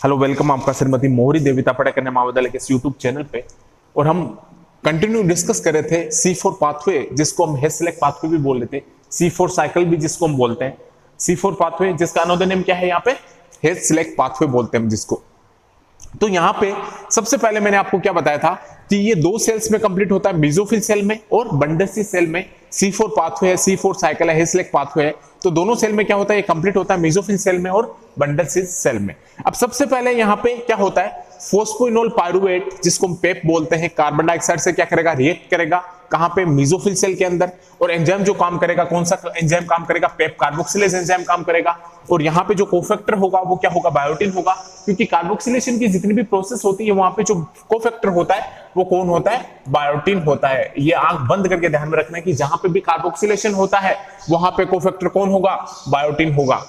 Hello welcome आपका श्रीमती मोहरी देविता पढ़ाई करने महाविद्यालय के यूट्यूब चैनल पे। और हम कंटिन्यू डिस्कस कर रहे थे C4 पाथवे, जिसको हम हेस्लेक पाथवे भी बोल रहे थे, C4 साइकिल भी जिसको हम बोलते हैं, C4 पाथवे जिसका अनदर नेम क्या है यहाँ पे, हेस्लेक पाथवे बोलते हैं हम जिसको। तो यहाँ पे सबसे पहले मैंने आपको क्या बताया था कि ये दो सेल्स में कंप्लीट होता है, मेसोफिल सेल में और बंडलसी सेल में। C4 पाथवे है, C4 साइकिल है, हेस्लेक पाथवे है। तो दोनों सेल में क्या होता है, ये कंप्लीट होता है मेसोफिल सेल में और बंडलसी सेल में। अब सबसे पहले यहाँ पे क्या होता है, फोस्फोइनोल पायरुवेट जिसको हम पेप बोलते हैं, कार्बन डाइऑक्साइड से क्या करेगा, रिएक्ट करेगा कहां पे, मेसोफिल सेल के अंदर। और एंजाइम जो काम करेगा, कौन सा एंजाइम काम करेगा, पेप कार्बोक्सिलेज एंजाइम काम करेगा। और यहाँ पे जो कोफैक्टर होगा वो क्या होगा, बायोटिन होगा, क्योंकि कार्बोक्सिलेशन की जितनी भी प्रोसेस होती है वहां पे जो कोफैक्टर होता है वो कौन होता है, बायोटिन होता है। ये आंख बंद करके ध्यान में रखना है कि जहां पे भी कार्बोक्सिलेशन होता है वहां पे कोफैक्टर कौन होगा, बायोटिन होगा।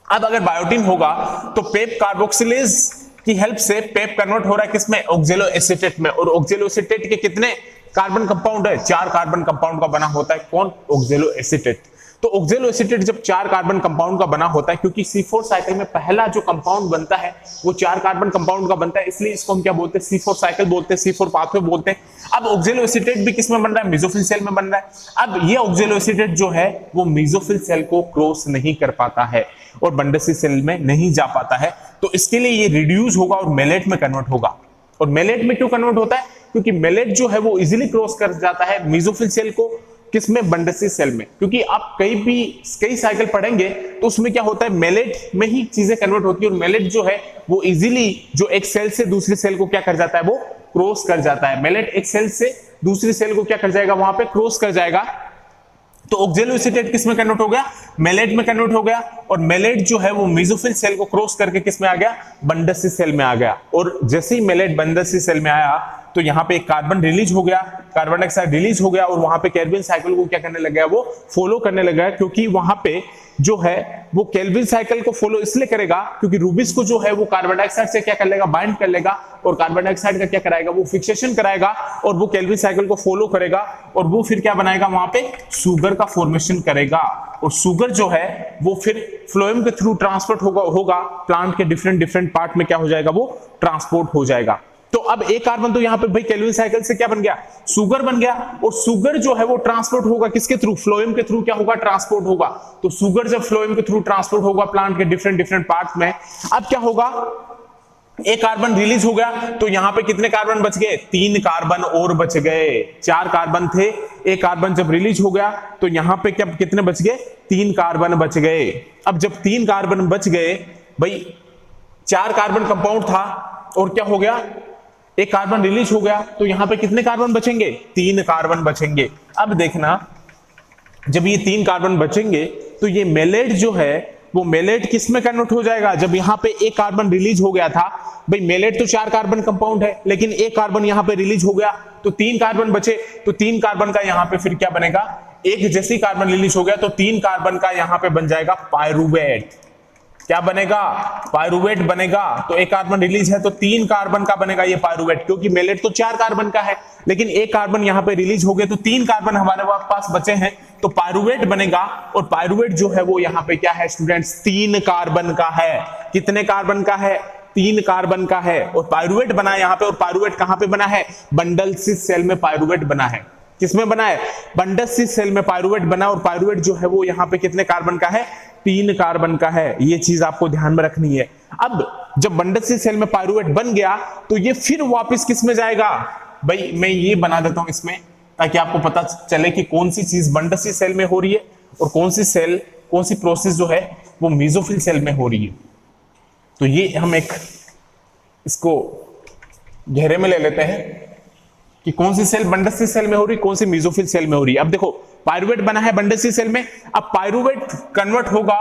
अब अगर बायोटिन होगा तो पेप कार्बोक्सिलेज की हेल्प से पेप कन्वर्ट हो रहा है किसमें, ऑक्जेलो एसीटेट में। और ऑक्जेलो एसीटेट के कितने कार्बन कंपाउंड है, 4 कार्बन कंपाउंड का बना होता है, कौन, ऑक्जेलो एसीटेट। तो ऑक्जेलो एसीटेट जब 4 कार्बन कंपाउंड का बना होता है, क्योंकि C4 साइकिल में पहला जो कंपाउंड बनता है वो 4 कार्बन कंपाउंड का बनता है, इसलिए इसको हम क्या बोलते हैं, C4 साइकिल बोलते हैं, C4 पाथवे बोलते हैं। अब ऑक्जेलो एसीटेट भी किसमें बन रहा है, मेसोफिल सेल में बन रहा है। अब ये ऑक्जेलो एसीटेट जो है वो मेसोफिल सेल को क्रॉस नहीं कर पाता है और बंडलसी सेल में नहीं जा पाता है, तो इसके लिए ये रिड्यूस होगा और मेलेट में कन्वर्ट होगा। और मेलेट में क्यों कन्वर्ट होता है, क्योंकि मेलेट जो है वो इजीली क्रॉस कर जाता है मेसोफिल सेल को, किसमें, बंडलसी सेल में। क्योंकि आप कई साइकिल पढ़ेंगे तो उसमें क्या होता है, मेलेट में ही चीजें कन्वर्ट होती है। और मेलेट जो है वो इजीली जो एक सेल से दूसरी सेल को क्या कर जाता है, वो क्रॉस कर जाता है। मेलेट एक सेल से दूसरी सेल को क्या कर जाएगा, वहां पे क्रॉस कर जाएगा। तो ऑक्जेलो एसीटेट किसमें कन्वर्ट हो गया, मेलेट में कन्वर्ट हो गया। और मेलेट जो है वो मेसोफिल सेल को क्रॉस करके किसमें आ गया, बंडलसी सेल में आ गया। और जैसे ही मेलेट बंडलसी सेल में आया तो यहाँ पे एक कार्बन रिलीज हो गया, कार्बन डाइऑक्साइड रिलीज हो गया, और वहां पे केल्विन साइकिल को क्या करने लगा, वो फॉलो करने लगा। क्योंकि वहां पे जो है वो केल्विन साइकिल को फॉलो इसलिए करेगा क्योंकि रूबिस को जो है वो कार्बन डाइऑक्साइड से क्या कर लेगा, बाइंड कर लेगा, और कार्बन डाइऑक्साइड का क्या कराएगा, वो फिक्सेशन कराएगा, और वो केल्विन साइकिल को फॉलो करेगा, और वो फिर क्या बनाएगा, वहां पे शुगर का फॉर्मेशन करेगा। और शुगर जो है वो फिर फ्लोएम के थ्रू ट्रांसपोर्ट होगा प्लांट के डिफरेंट पार्ट में, क्या हो जाएगा, वो ट्रांसपोर्ट हो जाएगा। तो अब एक कार्बन तो यहाँ पे भाई केल्विन साइकिल से क्या बन गया, शुगर बन गया। और शुगर जो है वो ट्रांसपोर्ट होगा किसके थ्रू, फ्लोएम के थ्रू क्या होगा, ट्रांसपोर्ट होगा। तो शुगर जब फ्लोएम के थ्रू ट्रांसपोर्ट होगा प्लांट के डिफरेंट पार्ट में, अब क्या होगा, एक कार्बन रिलीज हो गया। तो यहाँ पे कितने कार्बन बच गए, 3 कार्बन और बच गए। 4 कार्बन थे, एक कार्बन जब रिलीज हो गया तो यहाँ पे क्या कितने बच गए, 3 कार्बन बच गए। अब जब 3 कार्बन बच गए, भाई 4 कार्बन कंपाउंड था और क्या हो गया, एक कार्बन रिलीज हो गया, तो यहां पे कितने कार्बन बचेंगे, 3 कार्बन बचेंगे। अब देखना, जब ये 3 कार्बन बचेंगे तो ये मेलेट जो है वो मेलेट किस में कन्वर्ट हो जाएगा, जब यहां पे एक कार्बन रिलीज हो गया था, भाई मेलेट तो 4 कार्बन कंपाउंड है, लेकिन एक कार्बन यहां पे रिलीज हो गया तो 3 कार्बन बचे। तो 3 कार्बन का यहां पे फिर क्या बनेगा, एक जैसी कार्बन रिलीज हो गया तो 3 कार्बन का यहां पे बन जाएगा पायरुवेट। क्या बनेगा, पायरुवेट बनेगा। तो एक कार्बन रिलीज है तो 3 कार्बन का बनेगा ये पायरुवेट, क्योंकि मेलेट तो 4 कार्बन का है, लेकिन एक कार्बन यहां पे रिलीज हो गया तो 3 कार्बन हमारे पास बचे हैं, तो पायरुवेट बनेगा। और पायरुवेट जो है वो यहां पे क्या है स्टूडेंट्स, 3 कार्बन का है। कितने कार्बन का है, 3 कार्बन का है। और पायरुवेट बना यहां पे, और पायरुवेट कहां पे बना है, बंडलसी सेल में पायरुवेट बना है। किसमें बना है, बंडलसी सेल में पायरुवेट बना। और पायरुवेट जो है वो यहां पे कितने कार्बन का है, 3 कार्बन का है। ये चीज आपको ध्यान में रखनी है। अब जब बंडलसी सेल में पायरुवेट बन गया तो ये फिर वापस किस में जाएगा, भाई मैं ये बना देता हूं इसमें ताकि आपको पता चले कि कौन सी चीज बंडलसी सेल में हो रही है और कौन सी प्रोसेस जो है वो मेसोफिल सेल में हो रही है। तो ये हम एक इसको घेरे में ले लेते हैं कि कौन सी सेल बंडलसी सेल में हो रही, कौन सी मेसोफिल सेल में हो रही है। अब देखो पायरुवेट बना है बंडलसी सेल में, अब पायरुवेट कन्वर्ट होगा,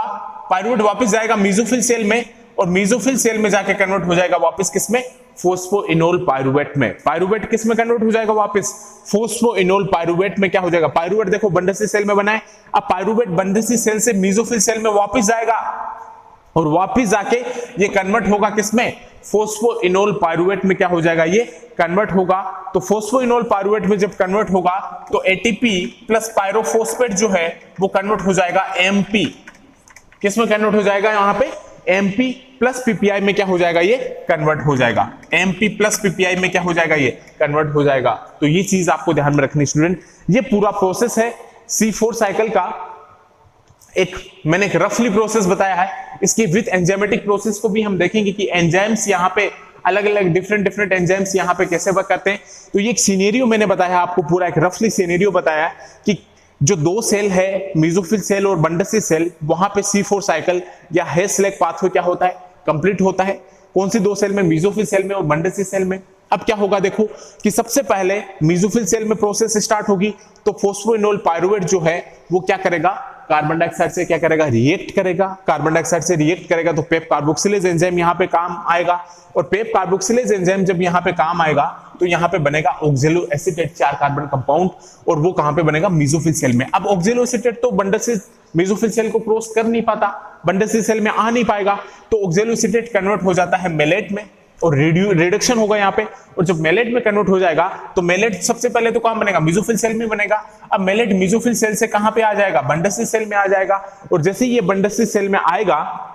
पायरुवेट वापस जाएगा मेसोफिल सेल में, और मेसोफिल सेल में जाके कन्वर्ट हो जाएगा वापस किसमें, फोस्फोइनोल पायरुवेट में। पायरुवेट किस में कन्वर्ट हो जाएगा वापस, फोस्फोइनोल पायरुवेट में क्या हो जाएगा। पायरुवेट देखो बंडलसी सेल में बना है, अब पायरुवेट बंडलसी सेल से मेसोफिल सेल में वापस जाएगा, और वापस जाके ये कन्वर्ट होगा किसमें, फोस्फोइनोल पायरुवेट में क्या हो जाएगा, ये कन्वर्ट होगा। तो फोस्फोइनोल पायरुवेट में जब कन्वर्ट होगा तो एटीपी प्लस पायरोफोस्फेट जो है वो कन्वर्ट हो जाएगा एमपी। किसमें कन्वर्ट हो जाएगा, यहाँ पे एमपी प्लस पीपीआई में क्या हो जाएगा, ये कन्वर्ट हो जाएगा। एमपी प्लस पीपीआई में क्या हो जाएगा, ये कन्वर्ट हो जाएगा। तो ये चीज आपको ध्यान में रखनी स्टूडेंट। ये पूरा प्रोसेस है C4 साइकिल का। मैंने एक रफली प्रोसेस बताया है। इसकी विथ एंजाइमेटिक प्रोसेस को भी हम देखेंगे कि एंजाइम्स यहाँ पे अलग अलग डिफरेंट एंजाइम्स यहाँ पे कैसे वर्क करते हैं। तो ये एक सिनेरियो मैंने बताया आपको, पूरा एक रफली सिनेरियो बताया कि जो दो सेल है, मेसोफिल सेल और बंडसी सेल, वहां पे C4 साइकिल या हेस-लेग पाथवे क्या होता है, कंप्लीट होता है। कौन सी दो सेल में, मेसोफिल सेल में और बंडसी सेल में। अब क्या होगा देखो कि सबसे पहले मेसोफिल सेल में प्रोसेस स्टार्ट होगी, तो फोस्फोइनोल पायरुवेट जो है वो क्या करेगा, कार्बन डाइऑक्साइड से क्या करेगा, रिएक्ट करेगा। कार्बन डाइऑक्साइड से रिएक्ट करेगा तो पेप कार्बोक्सिलेज एंजाइम यहाँ पे काम आएगा, और पेप कार्बोक्सिलेज एंजाइम जब यहाँ पे काम आएगा तो यहाँ पे बनेगा ऑक्जेलो एसीटेट 4 कार्बन कंपाउंड, और वो कहां पे बनेगा, मेसोफिल सेल में। अब ऑक्जेलो एसीटेट तो बंडसी मेसोफिल सेल को क्रॉस कर नहीं पाता, बंडसी सेल में आ नहीं पाएगा, तो ऑक्जेलो एसीटेट कन्वर्ट हो जाता है मेलेट में, और रिडक्शन होगा यहाँ पे। और जब मेलेट में कन्वर्ट हो जाएगा तो मेलेट सबसे पहले तो कहां बनेगा, मेसोफिल सेल में बनेगा। अब मेलेट मेसोफिल सेल से कहां पे आ जाएगा, बंडसी सेल में आ जाएगा, और जैसे ये बंडसी सेल में आएगा,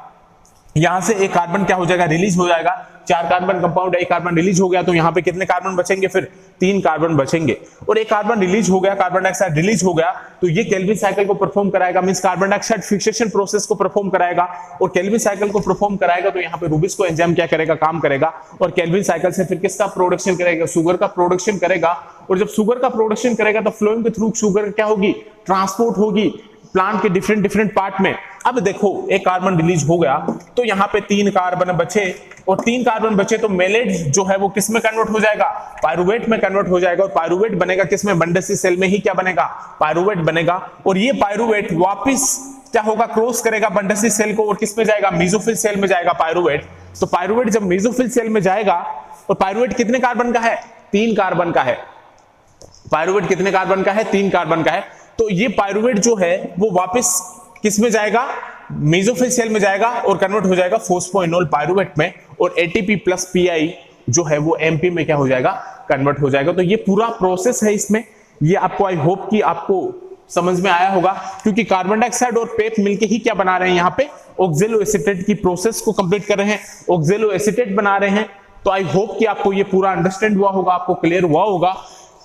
यहां से एक कार्बन क्या हो जाएगा, रिलीज हो जाएगा। 4 कार्बन कंपाउंड, एक कार्बन रिलीज हो गया तो यहाँ पे कितने कार्बन बचेंगे, फिर 3 कार्बन बचेंगे। और एक कार्बन रिलीज हो गया, कार्बन डाइऑक्साइड रिलीज हो गया, तो ये केल्विन साइकिल को परफॉर्म कराएगा, means carbon dioxide fixation process को परफॉर्म कराएगा, और केल्विन साइकिल को परफॉर्म कराएगा तो यहाँ पे रूबिस्को एंजाइम क्या करेगा, काम करेगा, और केल्विन साइकिल से फिर किसका प्रोडक्शन करेगा, शुगर का प्रोडक्शन करेगा। और जब शुगर का प्रोडक्शन करेगा तो फ्लोएम के थ्रू शुगर क्या होगी, ट्रांसपोर्ट होगी प्लांट के डिफरेंट पार्ट में। अब देखो एक कार्बन रिलीज हो गया तो यहाँ पे 3 कार्बन बचे, और 3 कार्बन बचे तो मेलेट जो है वो किस में कन्वर्ट हो जाएगा, पायरुवेट में कन्वर्ट हो जाएगा। और पायरुवेट बनेगा किस में, बंडसी सेल में ही क्या बनेगा, पायरुवेट बनेगा। और ये पायरुवेट वापिस क्या होगा, क्रॉस करेगा बंडसी सेल को, और किस में जाएगा, मेसोफिल सेल में जाएगा पायरुवेट। तो पायरुवेट जब मेसोफिल सेल में जाएगा, और पायरुवेट कितने कार्बन का है, 3 कार्बन का है। पायरुवेट कितने कार्बन का है, 3 कार्बन का है। तो ये पायरुवेट जो है वो वापस किस में जाएगा, मेसोफिल सेल में जाएगा, और कन्वर्ट हो जाएगा फोस्फोइनोल पायरुवेट में, और एटीपी प्लस पीआई जो है वो एमपी में क्या हो जाएगा, कन्वर्ट हो जाएगा। तो ये पूरा प्रोसेस है इसमें। ये आपको आई होप कि आपको समझ में आया होगा, क्योंकि कार्बन डाइऑक्साइड और पेप मिलके ही क्या बना रहे हैं, यहाँ पे ऑक्जेलो एसीटेट की प्रोसेस को कंप्लीट कर रहे हैं, ऑक्जेलो एसीटेट बना रहे हैं। तो आई होप कि आपको ये पूरा अंडरस्टैंड हुआ होगा, आपको क्लियर हुआ होगा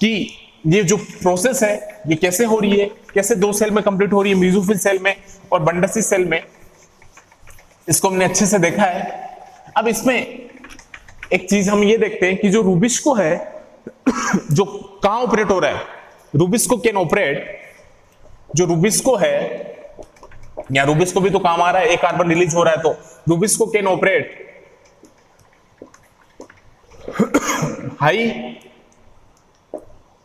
कि ये जो प्रोसेस है ये कैसे हो रही है, कैसे 2 सेल में कंप्लीट हो रही है, मेसोफिल सेल में और बंडसी सेल में। इसको हमने अच्छे से देखा है। अब इसमें एक चीज हम ये देखते हैं कि जो रूबिस्को है जो कहां ऑपरेट हो रहा है, रूबिस्को कैन ऑपरेट, जो रूबिस्को है, या रूबिस्को भी तो काम आ रहा है, एक कार्बन रिलीज हो रहा है, तो rubisco can operate high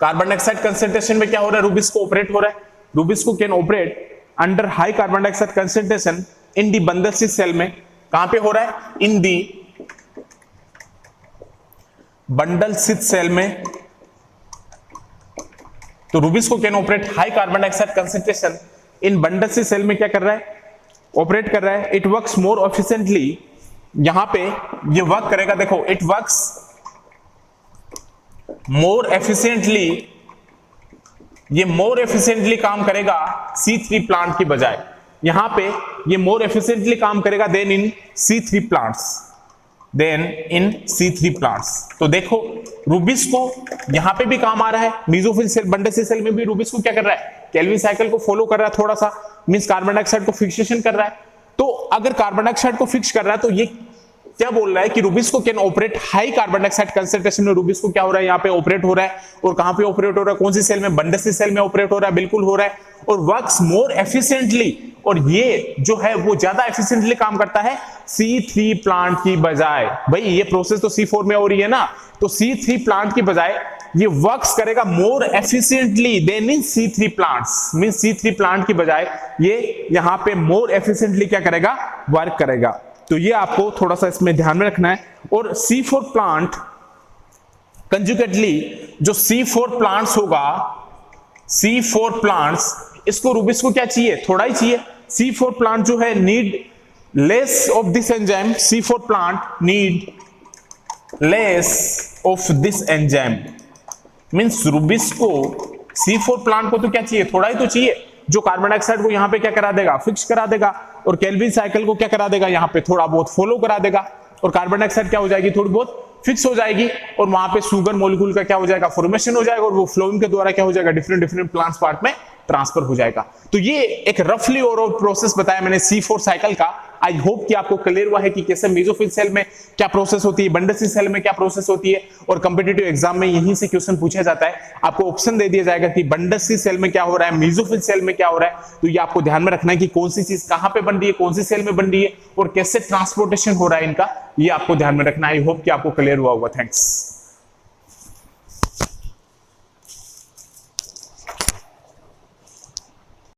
carbon dioxide concentration में। क्या हो रहा है, रूबिस्को ऑपरेट हो रहा है। Rubisco can operate under high carbon dioxide concentration in the bundle sheath cell में। कहां पे हो रहा है, in the bundle sheath cell में। तो rubisco can operate high carbon dioxide concentration in bundle sheath cell में, क्या कर रहा है, ऑपरेट कर रहा है। इट वर्क्स मोर एफिशिएंटली, यहां पे ये वर्क करेगा, देखो इट वर्क्स मोर एफिशिएंटली, ये मोर एफिशिएंटली काम करेगा C3 प्लांट की बजाय। यहां पे ये मोर एफिशिएंटली काम करेगा then in C3 plants, then in C3 plants. तो देखो रूबिस्को यहां पे भी काम आ रहा है, मेसोफिल सेल बंडसी सेल में भी रूबिस्को क्या कर रहा है, केल्विन साइकिल को फॉलो कर रहा है थोड़ा सा, मींस कार्बन डाइऑक्साइड को फिक्सेशन कर रहा है। तो अगर कार्बन डाइऑक्साइड को फिक्स कर रहा है तो ये क्या बोल रहा है कि rubisco can operate high carbon dioxide concentration में। रूबिस्को क्या हो रहा है, यहाँ पे ऑपरेट हो रहा है, और कहां पे ऑपरेट हो रहा है, कौन सी सेल में, बंडसी सेल में ऑपरेट हो रहा है, बिल्कुल हो रहा है, और वर्क्स मोर एफिशिएंटली, और ये जो है वो ज्यादा एफिशिएंटली काम करता है C3 प्लांट की बजाय। भाई ये प्रोसेस तो C4 में हो रही है ना, तो C3 प्लांट की बजाय ये वर्क्स करेगा मोर efficiently then in C3 plants, means C3 plant की बजाय ये यहां पे मोर एफिशिएंटली क्या करेगा, वर्क करेगा। तो ये आपको थोड़ा सा इसमें ध्यान में रखना है। और C4 प्लांट कंजुगेटली, जो C4 प्लांट्स होगा, C4 प्लांट्स, इसको रूबिस्को क्या चाहिए, थोड़ा ही चाहिए। C4 प्लांट जो है need less of this enzyme, C4 plant need less of this enzyme, means rubisco C4 plant को तो क्या चाहिए, थोड़ा ही तो चाहिए, जो कार्बन डाइऑक्साइड को यहाँ पे क्या करा देगा, फिक्स करा देगा, और केल्विन साइकिल को क्या करा देगा, यहाँ पे थोड़ा बहुत फॉलो करा देगा, और कार्बन डाइऑक्साइड क्या हो जाएगी, थोड़ी बहुत फिक्स हो जाएगी, और वहां पे सुगर मॉलिक्यूल का क्या हो जाएगा, फॉर्मेशन हो जाएगा, और वो फ्लोइंग के द्वारा क्या हो जाएगा, डिफरेंट डिफरेंट प्लांट्स पार्ट में ट्रांसफर हो जाएगा। तो ये एक रफली ओवरऑल प्रोसेस बताया मैंने C4 साइकिल का। आई होप कि आपको क्लियर हुआ है कि कैसे मेसोफिल सेल में क्या प्रोसेस होती है, बंडल सेल में क्या प्रोसेस होती है, और कॉम्पिटिटिव एग्जाम में यहीं से क्वेश्चन पूछा जाता है। आपको ऑप्शन दे दिया जाएगा कि बंडल सेल में क्या हो रहा है, मेसोफिल सेल में क्या हो रहा है। तो ये आपको ध्यान में रखना है कि कौन सी चीज कहां पे बन रही है, कौन सी सेल में बन रही है, और कैसे ट्रांसपोर्टेशन हो रहा है इनका, ये आपको ध्यान में रखना है। आई होप कि आपको क्लियर हुआ होगा। थैंक्स।